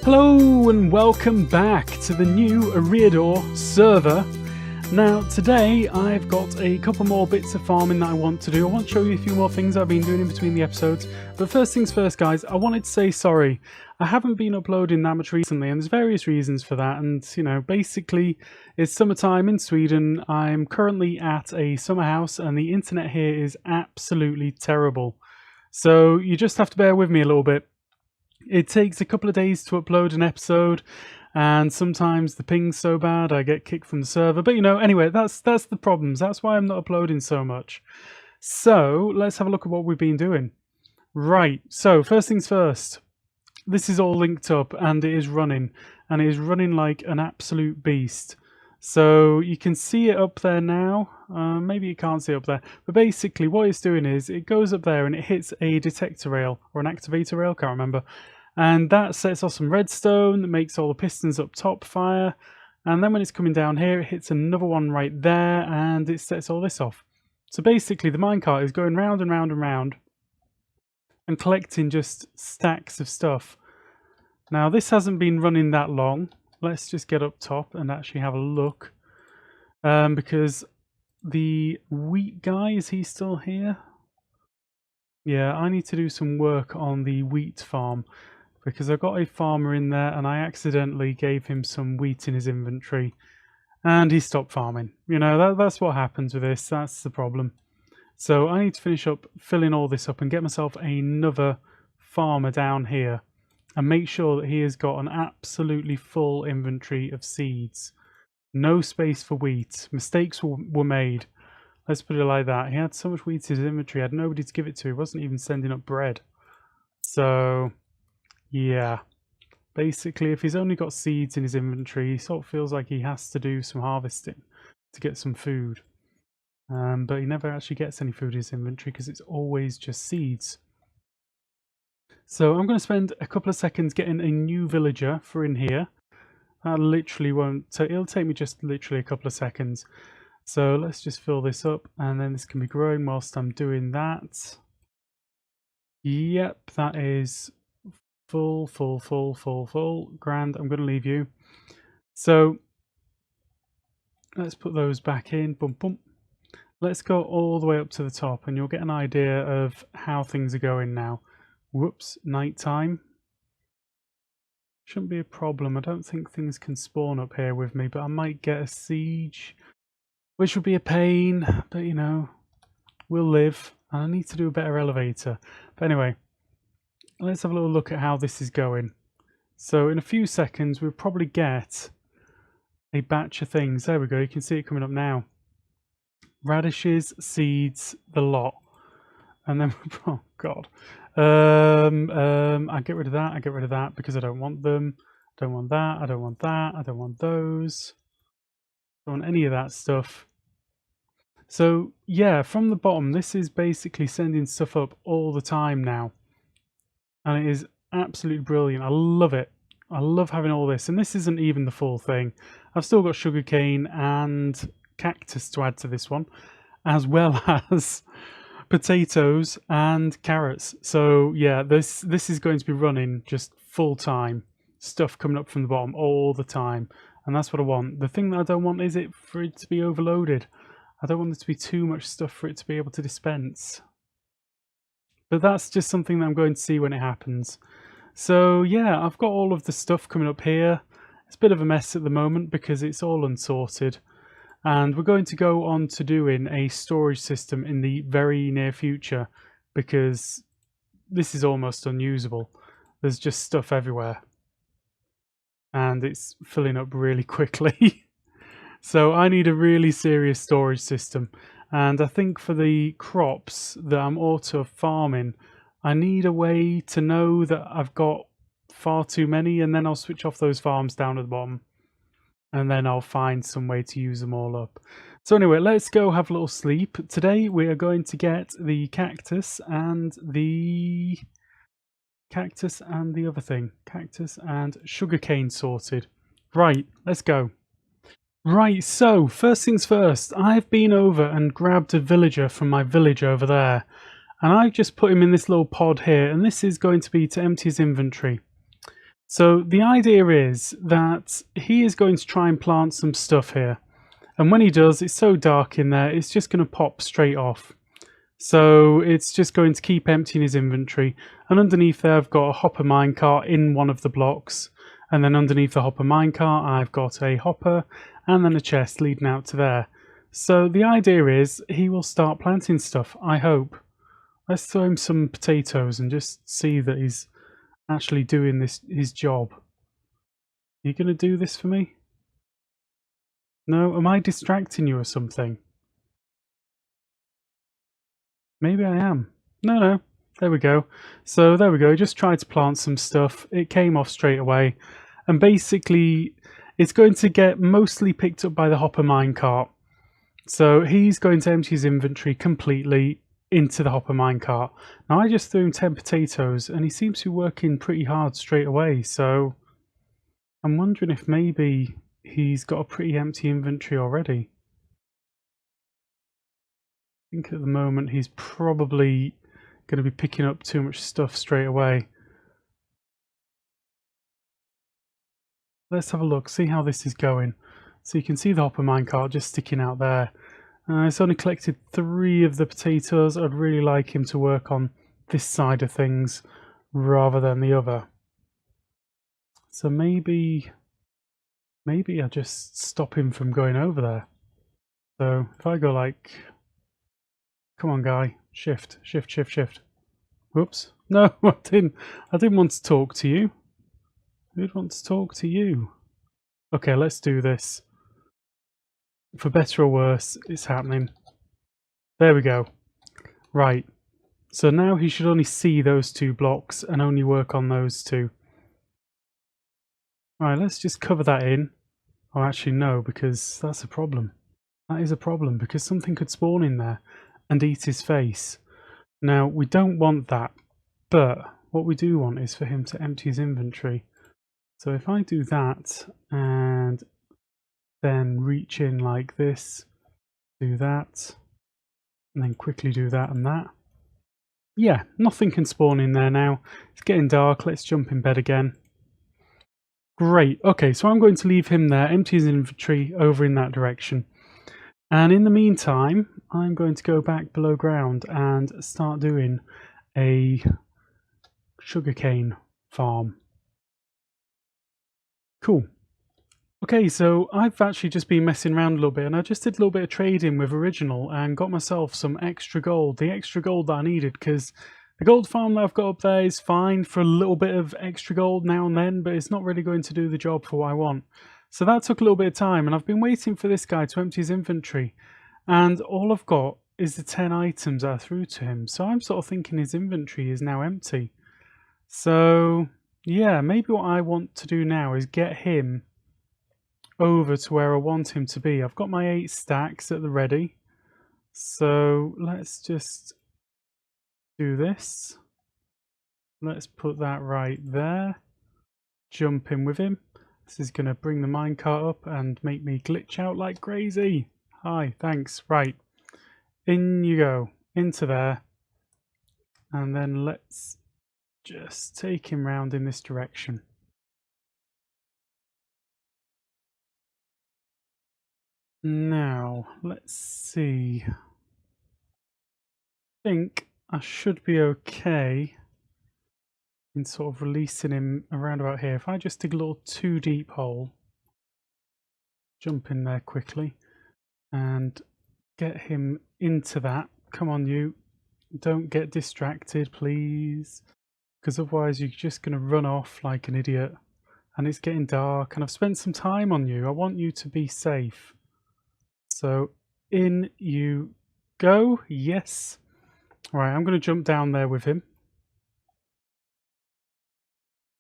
Hello and welcome back to the new Eriador server. Now today I've got a couple more bits of farming that I want to do. I want to show you a few more things I've been doing in between the episodes. But first things first, guys, I wanted to say sorry. I haven't been uploading that much recently and there's various reasons for that. And you know, basically it's summertime in Sweden. I'm currently at a summer house and the internet here is absolutely terrible. So you just have to bear with me a little bit. It takes a couple of days to upload an episode, and sometimes the ping's so bad I get kicked from the server. But you know, anyway, that's the problems. That's why I'm not uploading so much. So let's have a look at what we've been doing. Right, so first things first. This is all linked up and it is running like an absolute beast. So you can see it up there now. Maybe you can't see it up there, but basically what it's doing is it goes up there and it hits a detector rail or an activator rail, can't remember, and that sets off some redstone that makes all the pistons up top fire, and then when it's coming down here it hits another one right there and it sets all this off. So basically the minecart is going round and round and round and collecting just stacks of stuff. Now this hasn't been running that long. Let's just get up top and actually have a look, because the wheat guy, is he still here? Yeah, I need to do some work on the wheat farm because I got a farmer in there and I accidentally gave him some wheat in his inventory and he stopped farming. You know, that's what happens with this. That's the problem. So I need to finish up filling all this up and get myself another farmer down here and make sure that he has got an absolutely full inventory of seeds. No space for wheat. Mistakes were made. Let's put it like that. He had so much wheat in his inventory, he had nobody to give it to. He wasn't even sending up bread. So, yeah. Basically, if he's only got seeds in his inventory, he sort of feels like he has to do some harvesting to get some food. But he never actually gets any food in his inventory because it's always just seeds. So I'm going to spend a couple of seconds getting a new villager for in here. That literally won't take, it'll take me just literally a couple of seconds. So let's just fill this up and then this can be growing whilst I'm doing that. Yep, that is full. Grand, I'm going to leave you. So let's put those back in. Boom, boom. Let's go all the way up to the top and you'll get an idea of how things are going now. Whoops, nighttime. Shouldn't be a problem. I don't think things can spawn up here with me, but I might get a siege, which would be a pain, but you know, we'll live. And I need to do a better elevator. But anyway, let's have a little look at how this is going. So in a few seconds, we'll probably get a batch of things. There we go. You can see it coming up now. Radishes, seeds, the lot. And then, oh God. I get rid of that, I get rid of that because I don't want them. Don't want that, I don't want that, I don't want those. Don't want any of that stuff. So yeah, from the bottom, this is basically sending stuff up all the time now. And it is absolutely brilliant. I love it. I love having all this. And this isn't even the full thing. I've still got sugarcane and cactus to add to this one, as well as potatoes and carrots. So yeah, this is going to be running just full time, stuff coming up from the bottom all the time, and that's what I want. The thing that I don't want is it for it to be overloaded. I don't want there to be too much stuff for it to be able to dispense, but that's just something that I'm going to see when it happens. So yeah, I've got all of the stuff coming up here. It's a bit of a mess at the moment because it's all unsorted. And we're going to go on to doing a storage system in the very near future because this is almost unusable. There's just stuff everywhere. And it's filling up really quickly. So I need a really serious storage system. And I think for the crops that I'm auto farming, I need a way to know that I've got far too many, and then I'll switch off those farms down at the bottom. And then I'll find some way to use them all up. So anyway, let's go have a little sleep. Today we are going to get the cactus and the other thing. Cactus and sugarcane sorted. Right, let's go. Right, so first things first. I've been over and grabbed a villager from my village over there. And I've just put him in this little pod here. And this is going to be to empty his inventory. So the idea is that he is going to try and plant some stuff here. And when he does, it's so dark in there, it's just going to pop straight off. So it's just going to keep emptying his inventory. And underneath there, I've got a hopper minecart in one of the blocks. And then underneath the hopper minecart, I've got a hopper and then a chest leading out to there. So the idea is he will start planting stuff, I hope. Let's throw him some potatoes and just see that he's actually doing his job. Are you going to do this for me? No? Am I distracting you or something? Maybe I am. No. There we go. So there we go. Just tried to plant some stuff. It came off straight away. And basically, it's going to get mostly picked up by the hopper minecart. So he's going to empty his inventory completely into the hopper minecart. Now I just threw him 10 potatoes and he seems to be working pretty hard straight away. So I'm wondering if maybe he's got a pretty empty inventory already. I think at the moment he's probably going to be picking up too much stuff straight away. Let's have a look, see how this is going. So you can see the hopper minecart just sticking out there. It's only collected 3 of the potatoes. I'd really like him to work on this side of things rather than the other. So maybe I just stop him from going over there. So if I go like, come on guy, shift. Whoops. No, I didn't want to talk to you. Who'd want to talk to you? Okay, let's do this. For better or worse, it's happening. There we go. Right. So now he should only see those 2 blocks and only work on those 2. Alright, let's just cover that in. Oh, actually no, because that's a problem. That is a problem, because something could spawn in there and eat his face. Now, we don't want that, but what we do want is for him to empty his inventory. So if I do that and then reach in like this, do that, and then quickly do that and that. Yeah, nothing can spawn in there now. It's getting dark, let's jump in bed again. Great, okay, so I'm going to leave him there, empty his inventory over in that direction. And in the meantime, I'm going to go back below ground and start doing a sugarcane farm. Cool. Okay, so I've actually just been messing around a little bit and I just did a little bit of trading with Original and got myself some extra gold. The extra gold that I needed, because the gold farm that I've got up there is fine for a little bit of extra gold now and then, but it's not really going to do the job for what I want. So that took a little bit of time and I've been waiting for this guy to empty his inventory. And all I've got is the 10 items I threw to him. So I'm sort of thinking his inventory is now empty. So yeah, maybe what I want to do now is get him over to where I want him to be. I've got my 8 stacks at the ready. So let's just do this. Let's put that right there. Jump in with him. This is going to bring the minecart up and make me glitch out like crazy. Hi, thanks. Right. In you go. Into there. And then let's just take him round in this direction. Now, let's see. I think I should be okay in sort of releasing him around about here. If I just dig a little 2 deep hole, jump in there quickly and get him into that. Come on, you. Don't get distracted, please. Because otherwise you're just going to run off like an idiot. And it's getting dark and I've spent some time on you. I want you to be safe. So in you go. Yes. Right, I'm going to jump down there with him.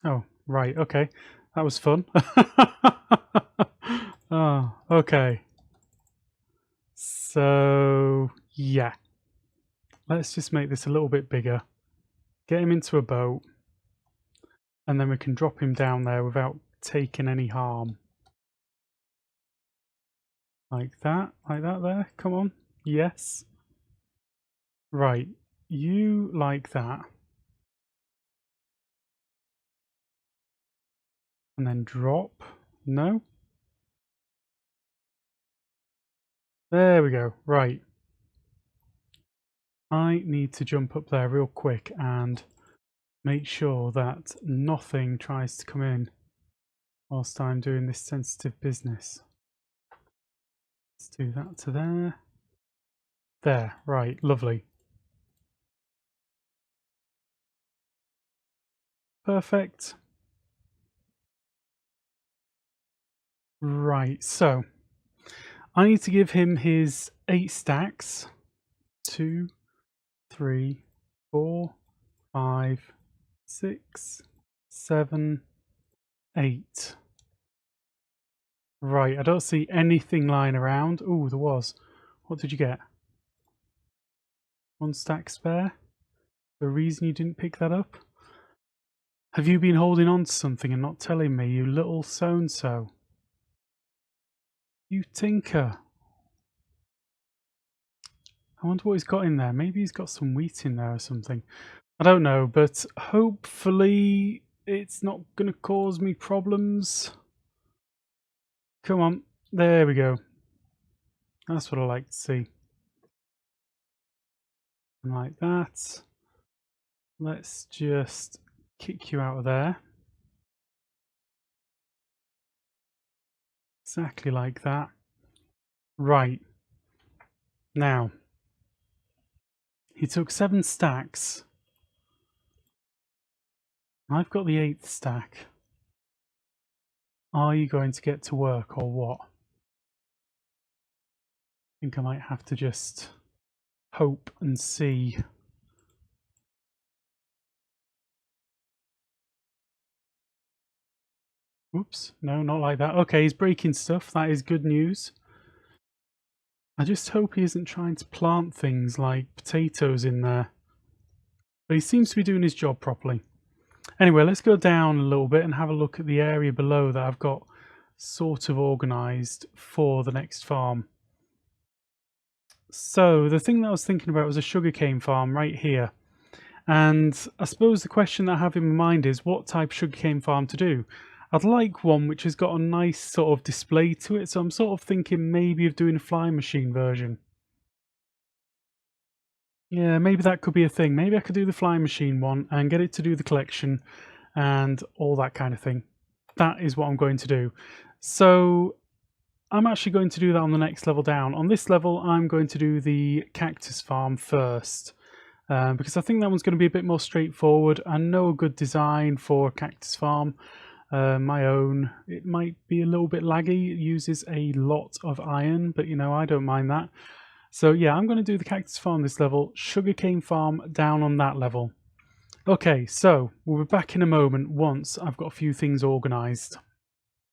Oh, right, okay. That was fun. Oh, okay. So, yeah. Let's just make this a little bit bigger. Get him into a boat. And then we can drop him down there without taking any harm. Like that there. Come on. Yes. Right. You like that. And then drop. No? There we go. Right. I need to jump up there real quick and make sure that nothing tries to come in whilst I'm doing this sensitive business. Let's do that to there. There. Right. Lovely. Perfect. Right. So I need to give him his 8 stacks. 2, 3, 4, 5, 6, 7, 8. Right, I don't see anything lying around. Oh, there was. What did you get? 1 stack spare? The reason you didn't pick that up? Have you been holding on to something and not telling me, you little so-and-so? You tinker. I wonder what he's got in there. Maybe he's got some wheat in there or something. I don't know, but hopefully it's not going to cause me problems. Come on. There we go. That's what I like to see. And like that. Let's just kick you out of there. Exactly like that. Right. Now, he took 7 stacks. I've got the 8th stack. Are you going to get to work or what? I think I might have to just hope and see. Oops, no, not like that. Okay, he's breaking stuff. That is good news. I just hope he isn't trying to plant things like potatoes in there. But he seems to be doing his job properly. Anyway, let's go down a little bit and have a look at the area below that I've got sort of organised for the next farm. So the thing that I was thinking about was a sugarcane farm right here. And I suppose the question that I have in my mind is what type of sugarcane farm to do. I'd like one which has got a nice sort of display to it, so I'm sort of thinking maybe of doing a flying machine version. Yeah, maybe that could be a thing. Maybe I could do the flying machine one and get it to do the collection and all that kind of thing. That is what I'm going to do. So I'm actually going to do that on the next level down. On this level, I'm going to do the cactus farm first. Because I think that one's going to be a bit more straightforward. I know a good design for a cactus farm. My own, it might be a little bit laggy. It uses a lot of iron, but you know, I don't mind that. So yeah, I'm going to do the cactus farm this level, sugarcane farm down on that level. Okay, so we'll be back in a moment once I've got a few things organised.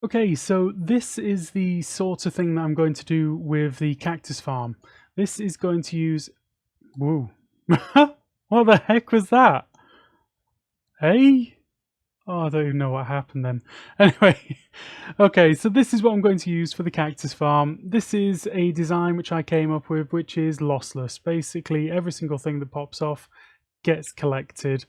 Okay, so this is the sort of thing that I'm going to do with the cactus farm. This is going to use... Whoa. What the heck was that? Hey? Oh, I don't even know what happened then. Anyway, okay, so this is what I'm going to use for the cactus farm. This is a design which I came up with, which is lossless. Basically, every single thing that pops off gets collected.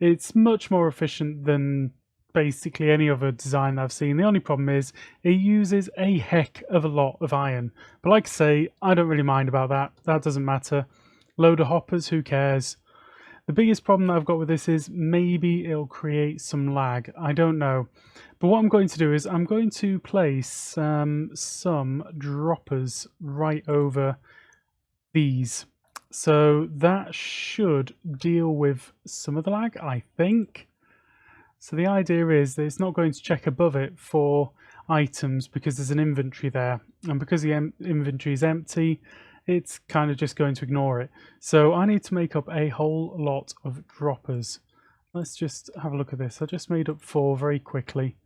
It's much more efficient than basically any other design that I've seen. The only problem is it uses a heck of a lot of iron. But like I say, I don't really mind about that. That doesn't matter. Load of hoppers, who cares? The biggest problem that I've got with this is maybe it'll create some lag. I don't know. But what I'm going to do is I'm going to place some droppers right over these. So that should deal with some of the lag, I think. So the idea is that it's not going to check above it for items because there's an inventory there. And because the inventory is empty, it's kind of just going to ignore it. So I need to make up a whole lot of droppers. Let's just have a look at this. I just made up 4 very quickly.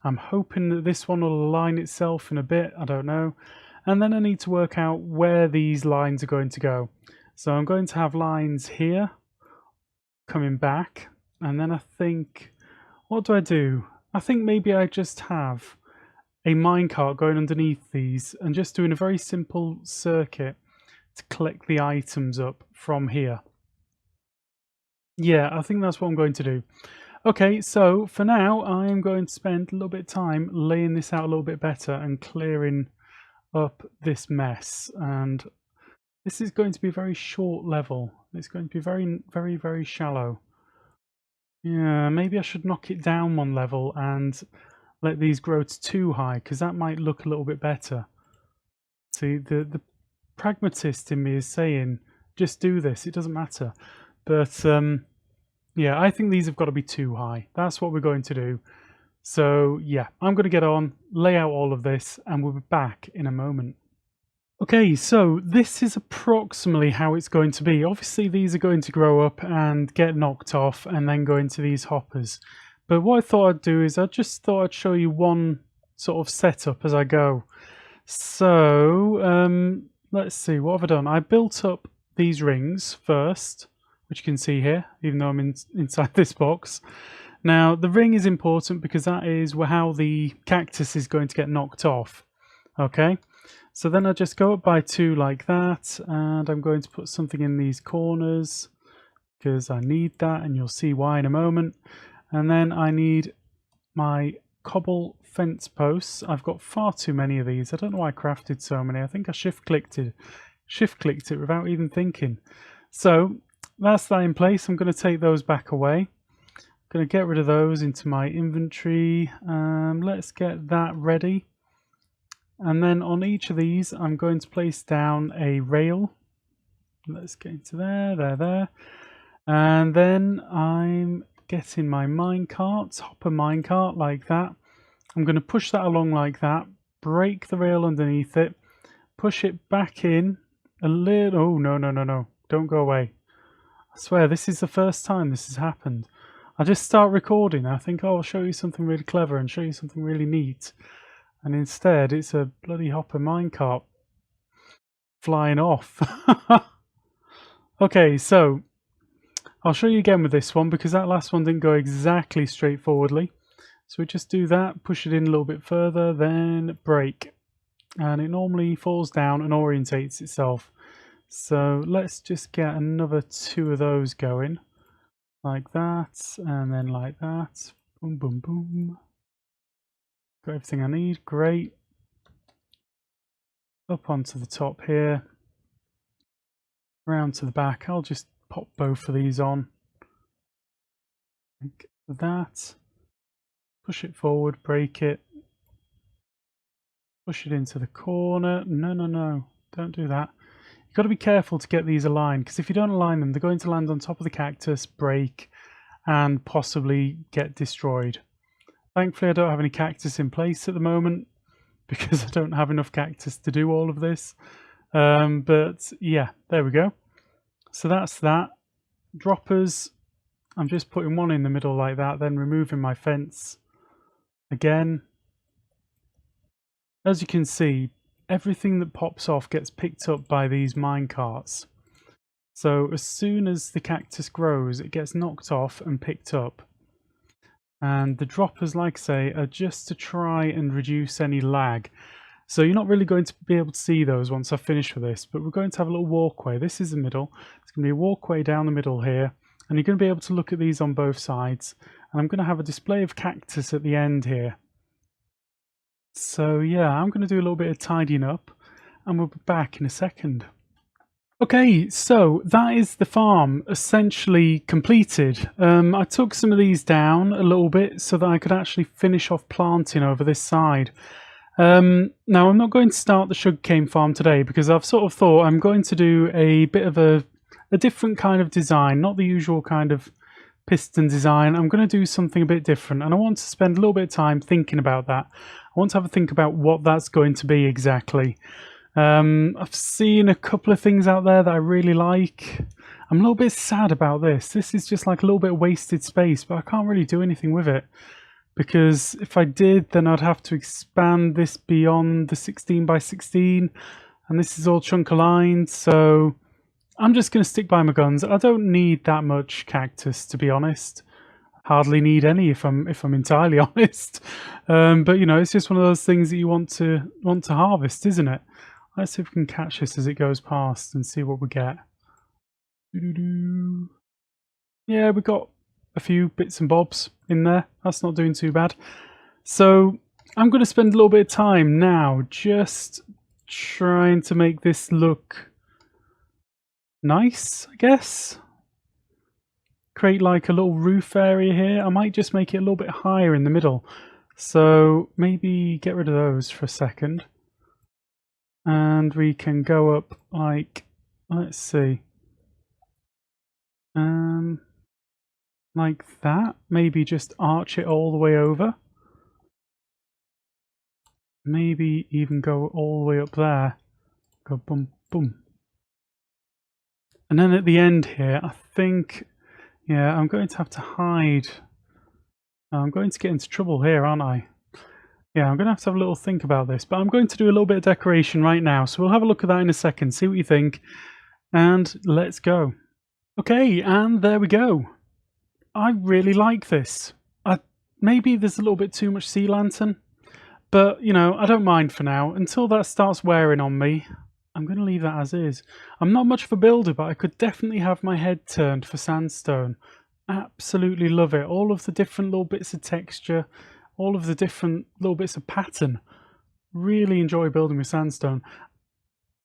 I'm hoping that this one will align itself in a bit. I don't know. And then I need to work out where these lines are going to go. So I'm going to have lines here coming back. And then I think, what do? I think maybe I just have a minecart going underneath these and just doing a very simple circuit to collect the items up from here. Yeah, I think that's what I'm going to do. Okay, so for now, I'm going to spend a little bit of time laying this out a little bit better and clearing up this mess. And this is going to be a very short level. It's going to be very, very, very shallow. Yeah, maybe I should knock it down one level and let these grow to 2 high, because that might look a little bit better. See, the pragmatist in me is saying, just do this, it doesn't matter. But yeah, I think these have got to be 2 high. That's what we're going to do. So yeah, I'm going to get on, lay out all of this, and we'll be back in a moment. Okay, so this is approximately how it's going to be. Obviously, these are going to grow up and get knocked off and then go into these hoppers. But what I thought I'd do is I just thought I'd show you one sort of setup as I go. So let's see, what have I done? I built up these rings first, which you can see here, even though I'm inside this box. Now, the ring is important because that is how the cactus is going to get knocked off. Okay, so then I just go up by 2 like that, and I'm going to put something in these corners because I need that, and you'll see why in a moment. And then I need my cobble fence posts. I've got far too many of these. I don't know why I crafted so many. I think I shift clicked it without even thinking. So that's that in place. I'm going to take those back away. I'm going to get rid of those into my inventory. Let's get that ready. And then on each of these, I'm going to place down a rail. Let's get into there. And then I'm getting my minecart, hopper minecart like that. I'm going to push that along like that, break the rail underneath it, push it back in a little. Oh, no. Don't go away. I swear, this is the first time this has happened. I just start recording. I think, oh, I'll show you something really clever and show you something really neat. And instead, it's a bloody hopper minecart flying off. Okay, so I'll show you again with this one because that last one didn't go exactly straightforwardly. So we just do that, push it in a little bit further, then break. And it normally falls down and orientates itself. So let's just get another 2 of those going. Like that, and then like that. Boom, boom, boom. Got everything I need, great. Up onto the top here. Round to the back, I'll just pop both of these on. Like that. Push it forward, break it. Push it into the corner. No, don't do that. You've got to be careful to get these aligned, because if you don't align them, they're going to land on top of the cactus, break, and possibly get destroyed. Thankfully, I don't have any cactus in place at the moment, because I don't have enough cactus to do all of this. But yeah, there we go. So that's that. Droppers, I'm just putting one in the middle like that, then removing my fence again. As you can see, everything that pops off gets picked up by these mine carts. So as soon as the cactus grows, it gets knocked off and picked up. And the droppers, like I say, are just to try and reduce any lag. So you're not really going to be able to see those once I finish with this, but we're going to have a little walkway. This is the middle. It's going to be a walkway down the middle here, and you're going to be able to look at these on both sides. And I'm going to have a display of cactus at the end here. So yeah, I'm going to do a little bit of tidying up, and we'll be back in a second. Okay, so that is the farm essentially completed. I took some of these down a little bit so that I could actually finish off planting over this side. Now I'm not going to start the sugarcane farm today because I've sort of thought I'm going to do a bit of a different kind of design, not the usual kind of piston design. I'm going to do something a bit different, and I want to spend a little bit of time thinking about that. I want to have a think about what that's going to be exactly. I've seen a couple of things out there that I really like. I'm a little bit sad about this. This is just like a little bit of wasted space, but I can't really do anything with it. Because if I did, then I'd have to expand this beyond the 16 by 16. And this is all chunk aligned, so I'm just going to stick by my guns. I don't need that much cactus, to be honest. Hardly need any if I'm entirely honest. But you know, it's just one of those things that you want to harvest, isn't it? Let's see if we can catch this as it goes past and see what we get. Yeah, we got a few bits and bobs in there. That's not doing too bad. So I'm going to spend a little bit of time now just trying to make this look nice, I guess. Create like a little roof area here. I might just make it a little bit higher in the middle. So maybe get rid of those for a second. And we can go up like, let's see. Like that. Maybe just arch it all the way over. Maybe even go all the way up there. Go boom, boom. And then at the end here, I think, yeah, I'm going to have to hide. I'm going to get into trouble here, aren't I? Yeah, I'm going to have a little think about this. But I'm going to do a little bit of decoration right now. So we'll have a look at that in a second, see what you think. And let's go. Okay, and there we go. I really like this. Maybe there's a little bit too much sea lantern. But, you know, I don't mind for now. Until that starts wearing on me, I'm going to leave that as is. I'm not much of a builder, but I could definitely have my head turned for sandstone. Absolutely love it. All of the different little bits of texture, all of the different little bits of pattern. Really enjoy building with sandstone.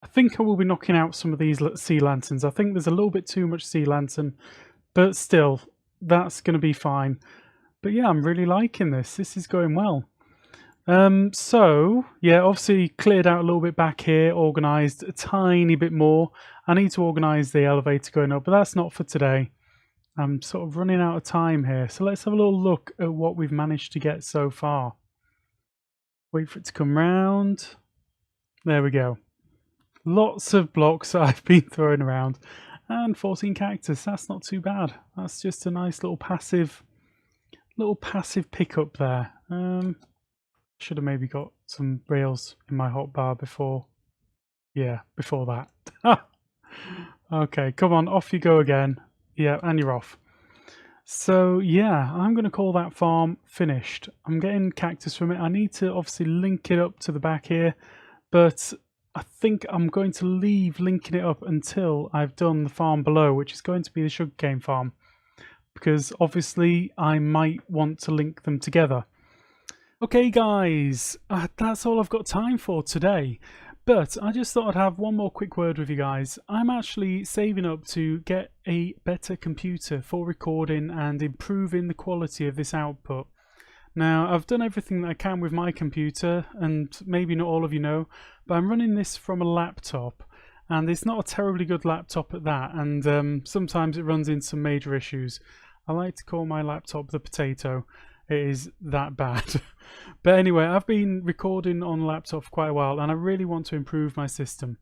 I think I will be knocking out some of these sea lanterns. I think there's a little bit too much sea lantern, but still, that's going to be fine. But yeah, I'm really liking this. This is going well. So, yeah, obviously cleared out a little bit back here, organised a tiny bit more. I need to organise the elevator going up, but that's not for today. I'm sort of running out of time here. So let's have a little look at what we've managed to get so far. Wait for it to come round. There we go. Lots of blocks that I've been throwing around. And 14 cactus, that's not too bad. That's just a nice little passive pickup there. Should have maybe got some rails in my hotbar before. Yeah, before that. Okay, come on, off you go again. Yeah, and you're off. So yeah, I'm going to call that farm finished. I'm getting cactus from it. I need to obviously link it up to the back here, but I think I'm going to leave linking it up until I've done the farm below, which is going to be the sugarcane farm, because obviously I might want to link them together. Okay guys, that's all I've got time for today, but I just thought I'd have one more quick word with you guys. I'm actually saving up to get a better computer for recording and improving the quality of this output. Now, I've done everything that I can with my computer, and maybe not all of you know, but I'm running this from a laptop, and it's not a terribly good laptop at that, and sometimes it runs into some major issues. I like to call my laptop the potato. It is that bad. But anyway, I've been recording on a laptop for quite a while, and I really want to improve my system.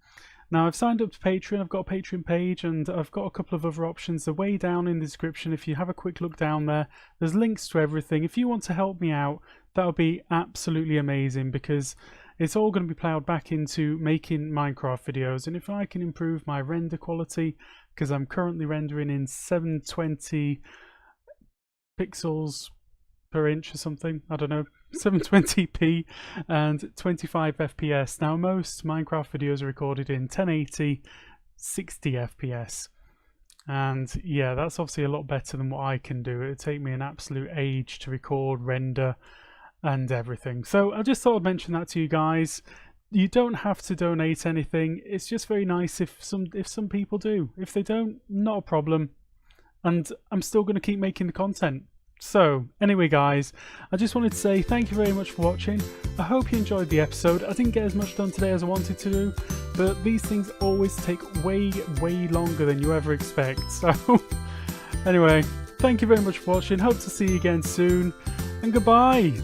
Now, I've signed up to Patreon. I've got a Patreon page, and I've got a couple of other options. They're way down in the description. If you have a quick look down there, there's links to everything. If you want to help me out, that would be absolutely amazing, because it's all going to be ploughed back into making Minecraft videos. And if I can improve my render quality, because I'm currently rendering in 720 pixels per inch or something, I don't know, 720p and 25 FPS. Now most Minecraft videos are recorded in 1080 60 FPS, and yeah, that's obviously a lot better than what I can do. It would take me an absolute age to record, render and everything. So I just thought I'd mention that to you guys. You don't have to donate anything. It's just very nice if some people do. If they don't, not a problem, and I'm still going to keep making the content. So anyway guys, I just wanted to say thank you very much for watching. I hope you enjoyed the episode. I didn't get as much done today as I wanted to do, but these things always take way longer than you ever expect. So anyway, thank you very much for watching. Hope to see you again soon, and goodbye.